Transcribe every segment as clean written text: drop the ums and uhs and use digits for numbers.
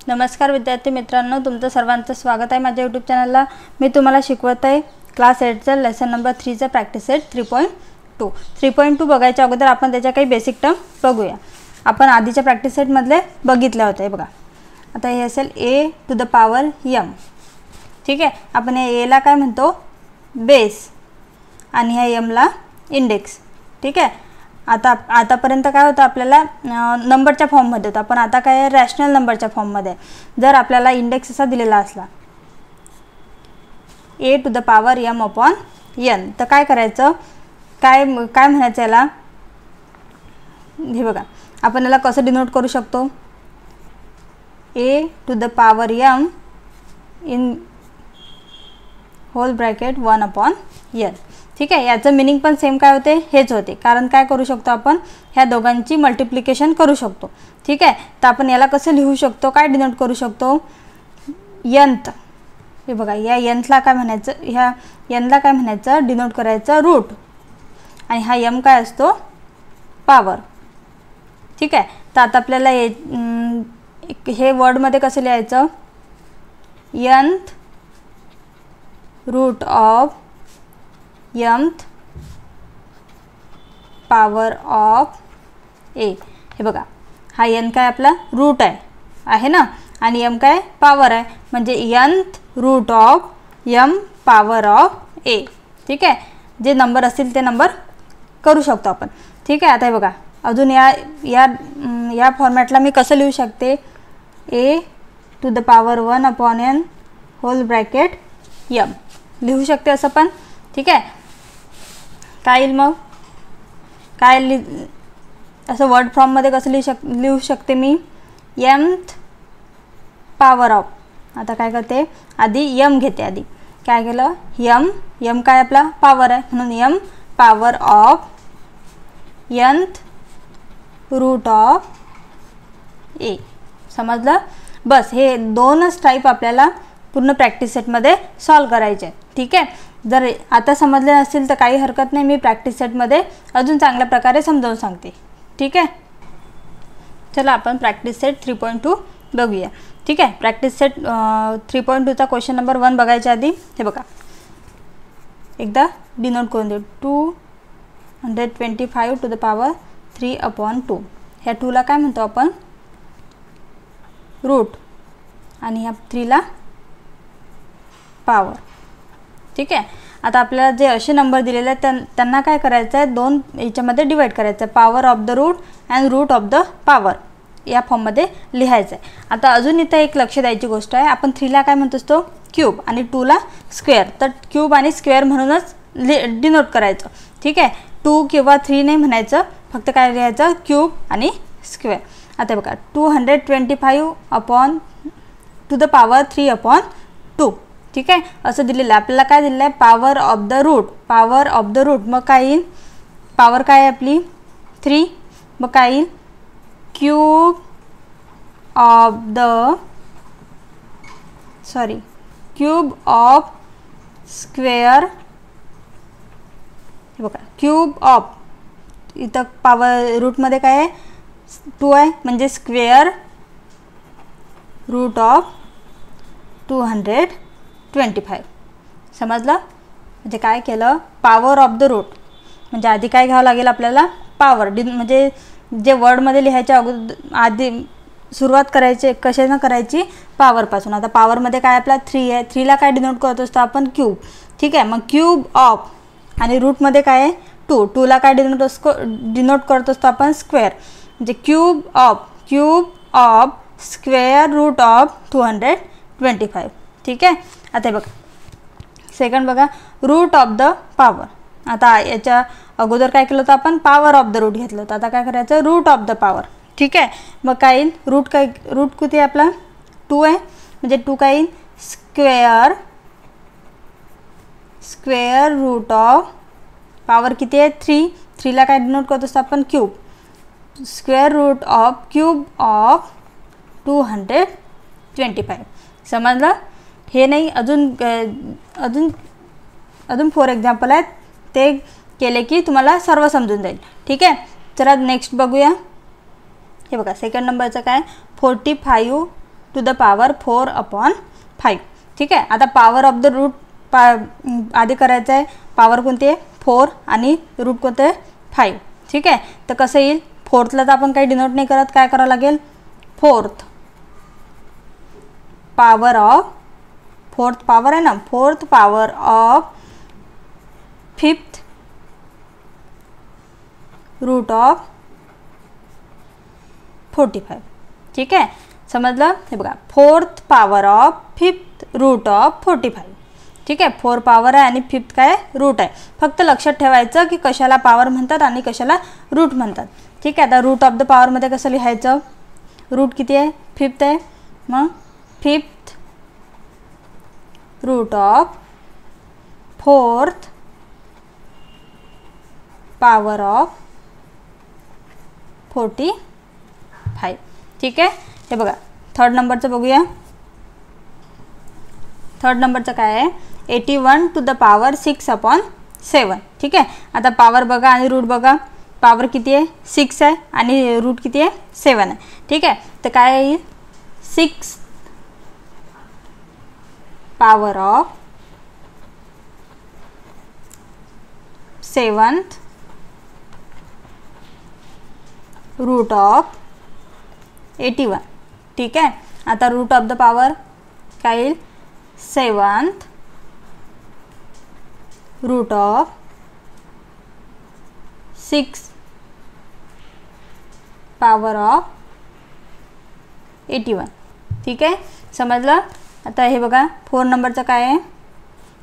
नमस्कार विद्यार्थी मित्रांनो, तुमचं सर्वांचं स्वागत आहे माझ्या यूट्यूब चॅनलला। मी तुम्हाला शिकवत आहे क्लास 8चा लेसन नंबर 3चा प्रॅक्टिस सेट 3.2। 3.2 बघायच्या अगोदर आपण त्याच्या काही बेसिक टर्म बघूया। आपण आधीच्या प्रॅक्टिस सेट मधले बघितले होते बघा। आता हे असेल a to the power m, ठीक आहे। आपण हे a ला काय म्हणतो बेस आणि ह्या m ला इंडेक्स, ठीक आहे। आतापर्यंत काय होतं आपल्याला नंबरच्या फॉर्म मध्ये होतं, पण आता काय रॅशनल नंबरच्या फॉर्म मध्ये। जर आपल्याला इंडेक्स असा दिलेला असला a to the power m upon n, तर काय करायचं, काय म्हणायचं याला, हे बघा आपण याला कसं डिनोट करू शकतो, a to the power m in whole bracket 1 upon n, ठीक आहे। याचं मीनिंग पण सेम काय होते, हेच होते, कारण काय करू शकतो आपण ह्या दोघांची मल्टिप्लिकेशन करू शकतो, ठीक आहे। तर आपण याला कसं लिहू शकतो, काय डिनोट करू शकतो, nth, हे बघा या nthला काय म्हणायचं, ह्या nला काय म्हणायचं, डिनोट करायचं रूट, आणि हा m काय असतो पॉवर, ठीक आहे। तर आता आपल्याला हे वर्ड मध्ये कसं लिहायचं, nth root of mth power of a, हे बघा हा n काय आपला रूट आहे ना, आणि m काय पॉवर आहे, म्हणजे nth root of m power of a, ठीक आहे। जे नंबर असतील ते नंबर करू शकतो आपण, ठीक आहे। आता हे बघा अजून या फॉर्मॅटला मी कसं लिहू शकते, a to the power 1 upon n whole bracket m लिहू शकते असं पण, ठीक आहे। काय येईल मग, काय असं वर्ड फॉर्म मध्ये कसं लिहू शकते मी, mth पॉवर ऑफ, आता काय करते आधी m घेते, आधी काय केलं m काय आपला पॉवर आहे, म्हणून m power of nth root of a, समजलं। बस हे दोनच टाइप आपल्याला पूर्ण प्रॅक्टिस सेट मध्ये सॉल्व करायचे, ठीक आहे। जर आता समजले नसेल तर काही हरकत नाही, मी प्रॅक्टिस सेट मध्ये अजून चांगल्या प्रकारे समजावून सांगते, ठीक आहे। चला आपण प्रॅक्टिस सेट 3.2 बघूया, ठीक आहे। प्रॅक्टिस सेट 3.2 चा क्वेश्चन नंबर 1 बघायच्या आधी हे बघा एकदा डिनोट करून दे, 225 टू द पॉवर 3 अपॉन 2, ह्या 2 ला काय म्हणतो आपण रूट, आणि ह्या 3 ला पॉवर, ठीक आहे। आता आपल्याला जे असे नंबर दिलेले आहेत त्यांना काय करायचं आहे, दोन याच्यामध्ये डिवाइड करायचं आहे, power of the root and root of the power, या फॉर्म मध्ये लिहायचं आहे। आता अजून इथे एक लक्ष द्यायची गोष्ट आहे, आपण 3 ला काय म्हणतो असतो क्यूब आणि 2 ला स्क्वेअर, तर क्यूब आणि स्क्वेअर म्हणूनच डिनोट करायचं, ठीक आहे। 2 किंवा 3 नाही म्हणायचं, फक्त काय लिहायचं क्यूब आणि स्क्वेअर। आता बघा 225 upon two the power 3 upon 2, ठीक आहे, असं दिलेलं आहे। आपल्याला काय दिलेलं आहे, power of the root, power of the root, मग काय येईल, पॉवर काय आहे आपली 3, मग काय येईल क्यूब ऑफ स्क्वेअर, हे बघा क्यूब ऑफ, इथं पॉवर रूट मध्ये काय आहे 2 आहे, म्हणजे स्क्वेअर रूट ऑफ 225, समजलं। म्हणजे काय केलं, पॉवर ऑफ द रूट, म्हणजे आधी काय घ्यावं लागेल आपल्याला पॉवर, म्हणजे जे वर्ड मध्ये लिहायच्या अगोदर आधी सुरुवात करायची कशाने करायची, पॉवर पासून। आता पॉवर मध्ये काय आपला 3 आहे, 3 ला काय डिनोट करत असतो आपण क्यूब, ठीक आहे। मग क्यूब ऑफ, आणि रूट मध्ये काय आहे 2 ला काय डिनोट करत असतो आपण स्क्वेअर, म्हणजे cube of square root of 225, ठीक आहे। आता बघा सेकंड बघा रूट ऑफ द पॉवर, आता याच्या अगोदर काय केलं होतं आपण पॉवर ऑफ द रूट घेतलं होतं, आता काय करायचं रूट ऑफ द पॉवर, ठीक आहे। मग काय येईल, रूट किती आहे आपला 2 आहे, म्हणजे 2 काय येईल स्क्वेअर रूट ऑफ पॉवर किती आहे 3 ला काय डिनोट करत असतो आपण cube, square root of cube of 225, समजलं। हे नाही अजून 4 एक्झाम्पल आहेत, ते केले की तुम्हाला सर्व समजून जाईल, ठीक आहे। चला नेक्स्ट बघूया, हे बघा सेकंड नंबरचं काय 45 टू द पॉवर 4/5. ठीक आहे. आता पॉवर ऑफ द रूट आधी करायचं आहे. पॉवर कोणती आहे 4 आणि रूट कोणते आहे 5. ठीक आहे. तर कसं येईल, फोर्थला तर आपण काही डिनोट नाही करत, काय करावं लागेल, fourth power of, fourth power आहे ना, fourth power of 5th root of 45. ठीक आहे, समजलं. हे बघा, fourth power of 5th root of 45. ठीक आहे, 4 पॉवर आहे आणि 5th काय रूट आहे. फक्त लक्षात ठेवायचं की कशाला पॉवर म्हणतात आणि कशाला रूट म्हणतात. ठीक आहे. आता रूट ऑफ द पॉवरमध्ये कसं लिहायचं, रूट किती आहे 5th आहे, मग 5th root of 4th power of 45. ठीक आहे. हे बघा, थर्ड नंबरचं बघूया. थर्ड नंबरचं काय आहे, 81 टू द पॉवर 6/7. ठीक आहे. आता पॉवर बघा आणि रूट बघा. पॉवर किती आहे 6 आहे आणि रूट किती आहे 7 आहे. ठीक आहे. तर काय आहे 6 power of 7th root of 81. ठीक आहे. आता रूट ऑफ द पॉवर काय येईल, 7th root of 6 power of 81. ठीक आहे, समजलं. आता हे बघा, 4 नंबरचं काय आहे,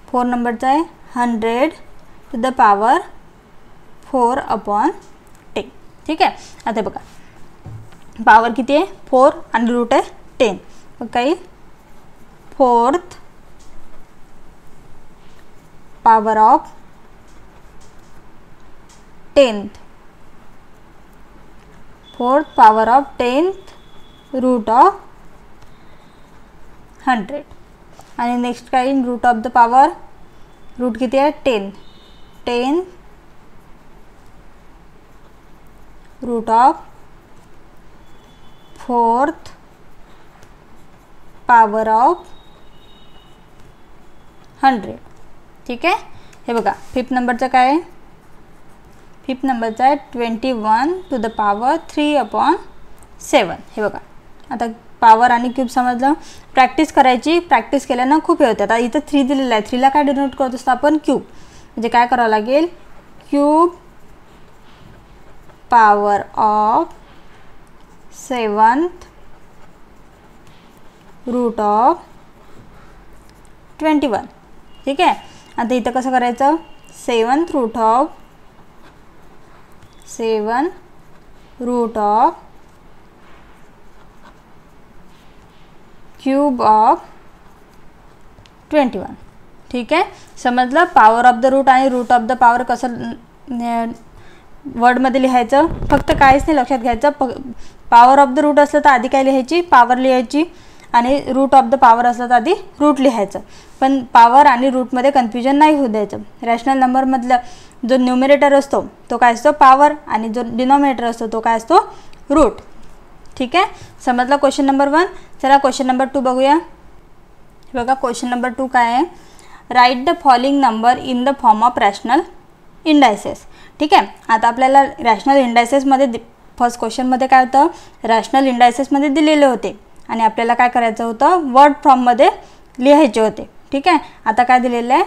4 नंबरचं आहे 100 टू द पॉवर 4/10. ठीक आहे. आता बघा, पॉवर किती आहे 4 आणि रूट आहे 10. मग काही 4th power of 10th, 4th power of 10th root of 100. आणि नेक्स्ट काय root of the power, root किती आहे 10 route of 4th power of 100. ठीक आहे. हे बघा, 5th नंबरचं काय आहे, 5th नंबरचं आहे 21 टू द पॉवर 3/7. हे बघा, आता पॉवर आणि क्यूब समजलं. प्रॅक्टिस करायची, प्रॅक्टिस केल्यानं खूप हे होते. आता इथं 3 दिलेलं आहे, 3ला काय डिनोट करत असतो आपण क्यूब. म्हणजे काय करावं लागेल, cube power of 7th root of 21. ठीक आहे. आता इथं कसं करायचं, 7th root of 7 root of cube of 21. ठीक आहे, समजलं. पॉवर ऑफ द रूट आणि रूट ऑफ द पॉवर कसं वर्डमध्ये लिहायचं, फक्त काहीच नाही लक्षात घ्यायचं. पॉवर ऑफ द रूट असलं तर आधी काय लिहायची, पॉवर लिहायची, आणि रूट ऑफ द पॉवर असलं तर आधी रूट लिहायचं. पण पॉवर आणि रूटमध्ये कन्फ्युजन नाही होऊ द्यायचं. रॅशनल नंबरमधलं जो न्यूमरेटर असतो तो काय असतो पॉवर, आणि जो डिनॉमिनेटर असतो तो काय असतो रूट. ठीक आहे, समजलं क्वेश्चन नंबर 1. चला क्वेश्चन नंबर 2 बघूया. हे बघा, क्वेश्चन नंबर 2 काय आहे, write the following number in the form of rational indices. ठीक आहे. आता आपल्याला रॅशनल इंडायसेसमध्ये फर्स्ट क्वेश्चनमध्ये काय होतं, रॅशनल इंडायसेसमध्ये दिलेले होते आणि आपल्याला काय करायचं होतं, वर्ड फॉर्ममध्ये लिहायचे होते. ठीक आहे. आता काय दिलेलं आहे,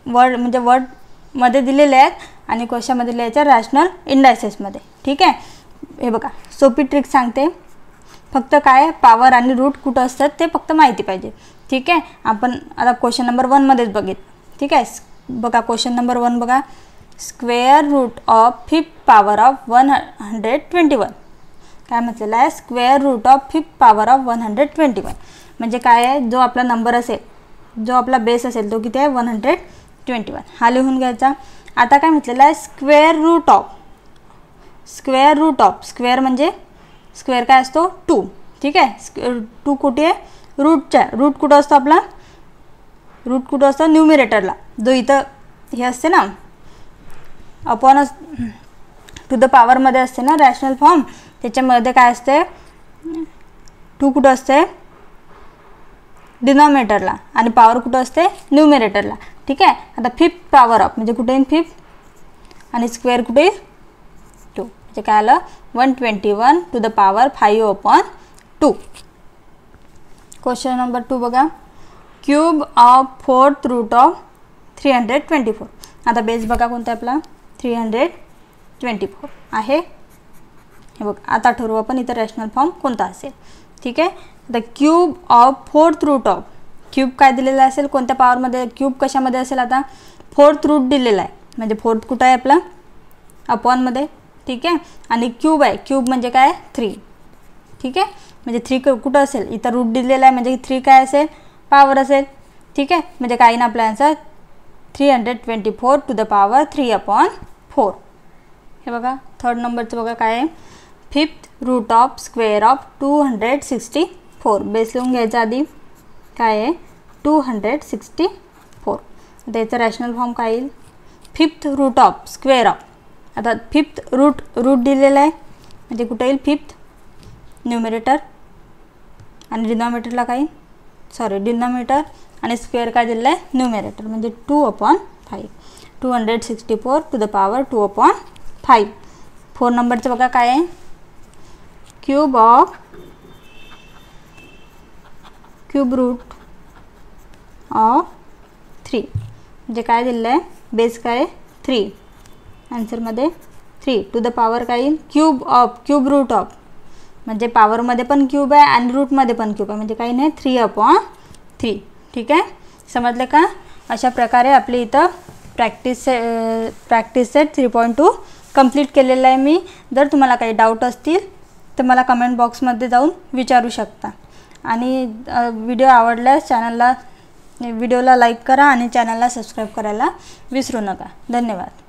वर्ड म्हणजे वर्डमध्ये दिलेले आहेत आणि क्वेश्चनमध्ये लिहायचं रॅशनल इंडायसेसमध्ये. ठीक आहे. हे बघा, सोपी ट्रिक सांगते. फक्त काय पॉवर आणि रूट कुठं असतात ते फक्त माहिती पाहिजे. ठीक आहे. आपण आता क्वेश्चन नंबर 1मध्येच बघित. ठीक आहे. बघा, क्वेश्चन नंबर 1 बघा, square root of 5th power of 121. काय म्हटलेलं आहे, square root of 5th power of 121. म्हणजे काय आहे, जो आपला नंबर असेल, जो आपला बेस असेल तो किती आहे 121. हा लिहून घ्यायचा. आता काय म्हटलेलं आहे, square root of, square root of, square म्हणजे स्क्वेअर काय असतो 2. ठीक आहे. 2 कुठे आहे रूटच्या, रूट कुठं असतो आपला, रूट कुठं असतो न्यूमिरेटरला, जो इथं हे असते ना अपॉन टू द पॉवरमध्ये असते ना रॅशनल फॉर्म, त्याच्यामध्ये काय असते 2 कुठं असते डिनॉमिनेटरला आणि पॉवर कुठं असते न्यूमरेटरला. ठीक आहे. आता फिफ्थ पॉवर ऑफ म्हणजे कुठे येईल फिफ्थ आणि स्क्वेअर कुठे येईल 2 म्हणजे काय आलं 121 to the power 5/2. Question number 2 बघा. Cube of fourth root of 324. आता बेस बघा कोणता आपला 324 आहे. हे बघ आता ठरवू आपण इथं रॅशनल फॉर्म कोणता असेल. ठीक आहे. आता cube of fourth root of cube काय दिलेला असेल कोणत्या पॉवरमध्ये क्यूब कशामध्ये असेल आता फोर्थ रूट दिलेला आहे म्हणजे फोर्थ कुठं आहे आपला अपॉनमध्ये. ठीक आहे. आणि क्यूब आहे क्यूब म्हणजे काय 3. ठीक आहे. म्हणजे 3 कुठं असेल इथं रूट दिलेला आहे म्हणजे 3 काय असेल पॉवर असेल. ठीक आहे. म्हणजे काही ना आपला आन्सर 324 टू द पॉवर 3/4. हे बघा थर्ड नंबरचं बघा काय आहे fifth root of square of 264. Base लिहून घ्यायचा आधी काय आहे 264. आता याचं रॅशनल फॉर्म काय येईल fifth root of square of. आता फिफ्थ रूट दिलेला आहे म्हणजे कुठे येईल फिफ्थ न्यूमरेटर आणि डिनॉमिनेटरला काही डिनॉमिनेटर आणि स्क्वेअर काय दिलेलं आहे न्यूमरेटर म्हणजे 2/5. 264 टू द पॉवर 2/5. 4 नंबरचं बघा काय आहे क्यूब रूट ऑफ 3 म्हणजे काय दिलेलं आहे बेस काय 3 आन्सरमध्ये 3 टू द पॉवर काय येईल क्यूब रूट ऑफ म्हणजे पॉवरमध्ये पण क्यूब आहे आणि रूटमध्ये पण क्यूब आहे म्हणजे काही नाही 3/3. ठीक आहे. समजलं का. अशा प्रकारे आपली इथं प्रॅक्टिस सेट 3.2 कंप्लीट केलेलं आहे मी. जर तुम्हाला काही डाऊट असतील तर मला कमेंट बॉक्समध्ये जाऊन विचारू शकता. आणि व्हिडिओ आवडल्यास व्हिडिओला लाईक करा आणि चॅनलला सबस्क्राईब करायला विसरू नका. धन्यवाद.